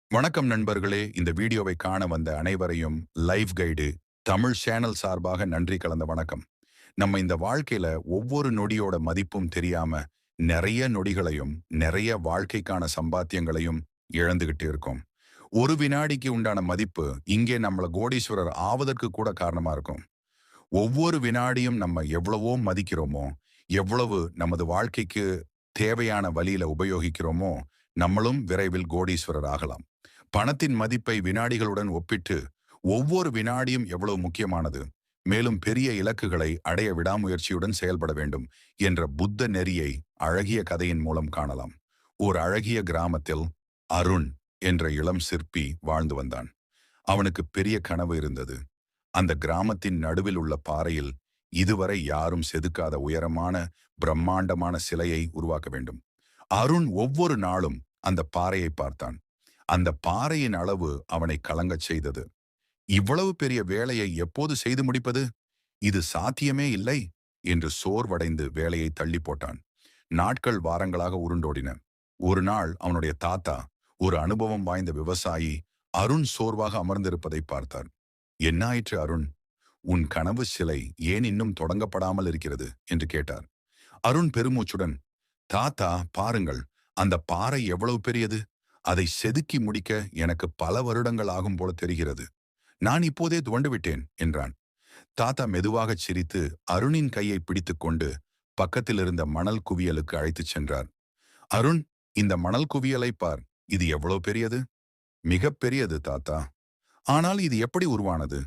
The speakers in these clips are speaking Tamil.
வணக்கம் நண்பர்களே. இந்த வீடியோவை காண வந்த அனைவரையும் லைஃப் கைடு தமிழ் சேனல் சார்பாக நன்றி கலந்த வணக்கம். நம்ம இந்த வாழ்க்கையில ஒவ்வொரு நொடியோட மதிப்பும் தெரியாம நிறைய நொடிகளையும் நிறைய வாழ்க்கைக்கான சம்பாத்தியங்களையும் இழந்துகிட்டு இருக்கோம். ஒரு வினாடிக்கு உண்டான மதிப்பு இங்கே நம்மள கோடீஸ்வரர் ஆவதற்கு கூட காரணமா இருக்கும். ஒவ்வொரு வினாடியும் நம்ம எவ்வளவோ மதிக்கிறோமோ, எவ்வளவு நமது வாழ்க்கைக்கு தேவையான வழியில உபயோகிக்கிறோமோ, நம்மளும் விரைவில் கோடீஸ்வரர் ஆகலாம். பணத்தின் மதிப்பை வினாடிகளுடன் ஒப்பிட்டு ஒவ்வொரு வினாடியும் எவ்வளவு முக்கியமானது, மேலும் பெரிய இலக்குகளை அடைய விடாமுயற்சியுடன் செயல்பட வேண்டும் என்ற புத்த நெறியை அழகிய கதையின் மூலம் காணலாம். ஒரு அழகிய கிராமத்தில் அருண் என்ற இளம் சிற்பி வாழ்ந்து வந்தான். அவனுக்கு பெரிய கனவு இருந்தது. அந்த கிராமத்தின் நடுவில் உள்ள பாறையில் இதுவரை யாரும் செதுக்காத உயரமான பிரம்மாண்டமான சிலையை உருவாக்க வேண்டும். அருண் ஒவ்வொரு நாளும் அந்த பாறையை பார்த்தான். அந்த பாறையின் அளவு அவனை கலங்கச் செய்தது. இவ்வளவு பெரிய வேலையை எப்போது செய்து முடிப்பது? இது சாத்தியமே இல்லை என்று சோர்வடைந்து வேலையை தள்ளி போட்டான். நாட்கள் வாரங்களாக உருண்டோடின. ஒரு நாள் அவனுடைய தாத்தா, ஒரு அனுபவம் வாய்ந்த விவசாயி, அருண் சோர்வாக அமர்ந்திருப்பதை பார்த்தார். என்ன ஆயிற்று அருண்? உன் கனவு சிலை ஏன் இன்னும் தொடங்கப்படாமல் இருக்கிறது என்று கேட்டார். அருண் பெருமூச்சுடன், தாத்தா பாருங்கள், அந்த பாறை எவ்வளவு பெரியது. அதை செதுக்கி முடிக்க எனக்கு பல வருடங்கள் ஆகும் போல தெரிகிறது. நான் இப்போதே துவண்டு விட்டேன் என்றான். தாத்தா மெதுவாகச் சிரித்து அருணின் கையை பிடித்துக்கொண்டு பக்கத்தில் இருந்த மணல் குவியலுக்கு அழைத்துச் சென்றார். அருண், இந்த மணல் குவியலை பார். இது எவ்வளவு பெரியது? மிகப் பெரியது தாத்தா. ஆனால் இது எப்படி உருவானது?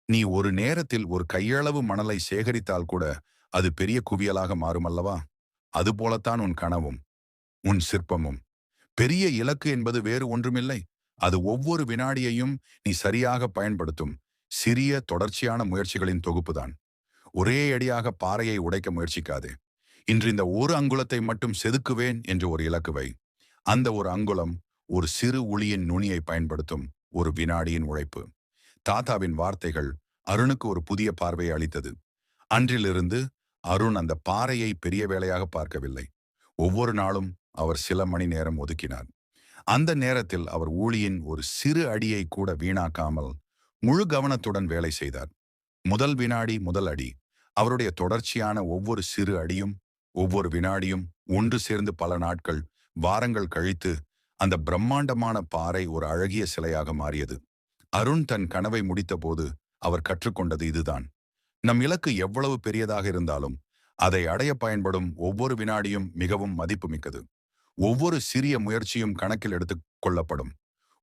நீ ஒரு நேரத்தில் ஒரு கையளவு மணலை சேகரித்தால் கூட அது பெரிய குவியலாக மாறுமல்லவா? அதுபோலத்தான் உன் கனவும் உன் சிற்பமும். பெரிய இலக்கு என்பது வேறு ஒன்றுமில்லை. அது ஒவ்வொரு வினாடியையும் நீ சரியாக பயன்படுத்தும் சிறிய தொடர்ச்சியான முயற்சிகளின் தொகுப்புதான். ஒரே அடியாக பாறையை உடைக்க முயற்சிக்காதே. இன்று இந்த ஒரு அங்குலத்தை மட்டும் செதுக்குவேன் என்று ஒரு இலக்கு வை. அந்த ஒரு அங்குலம் ஒரு சிறு உளியின் நுனியை பயன்படுத்தும் ஒரு வினாடியின் உழைப்பு. தாத்தாவின் வார்த்தைகள் அருணுக்கு ஒரு புதிய பார்வையை அளித்தது. அன்றிலிருந்து அருண் அந்த பாறையை பெரிய வேலையாக பார்க்கவில்லை. ஒவ்வொரு நாளும் அவர் சில மணி நேரம் ஒதுக்கினார். அந்த நேரத்தில் அவர் ஊழியின் ஒரு சிறு அடியை கூட வீணாக்காமல் முழு கவனத்துடன் வேலை செய்தார். முதல் வினாடி முதல் அடி. அவருடைய தொடர்ச்சியான ஒவ்வொரு சிறு அடியும் ஒவ்வொரு வினாடியும் ஒன்று சேர்ந்து பல நாட்கள் வாரங்கள் கழித்து அந்த பிரம்மாண்டமான பாறை ஒரு அழகிய சிலையாக மாறியது. அருண் தன் கனவை முடித்தபோது அவர் கற்றுக்கொண்டது இதுதான். நம் இலக்கு எவ்வளவு பெரியதாக இருந்தாலும் அதை அடைய பயன்படும் ஒவ்வொரு வினாடியும் மிகவும் மதிப்புமிக்கது. ஒவ்வொரு சிறிய முயற்சியும் கணக்கில் எடுத்துக் கொள்ளப்படும்.